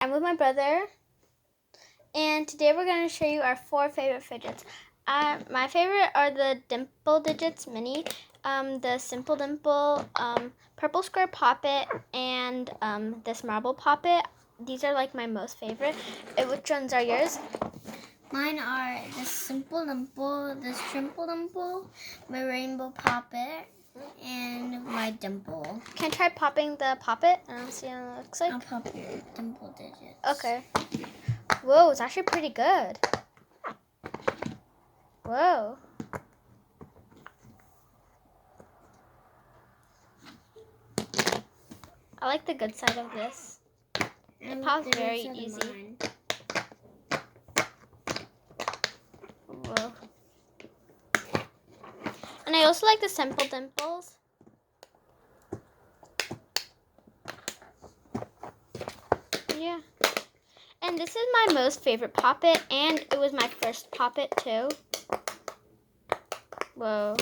I'm with my brother, and today we're going to show you our 4 favorite fidgets. My favorite are the Dimple Digits Mini, the Simple Dimple, Purple Square Poppet, and this Marble Poppet. These are like my most favorite. Which ones are yours? Mine are the Simple Dimple, the Shrimple Dimple, my Rainbow Poppet, and my Dimple. Can I try popping the Poppet? And see what it looks like. I'll pop your Dimple Digits. Okay. Whoa, it's actually pretty good. Whoa. I like the good side of this. It pops very easy. Whoa. And I also like the Simple Dimples. Yeah. And this is my most favorite Poppet, and it was my first Poppet too. Whoa.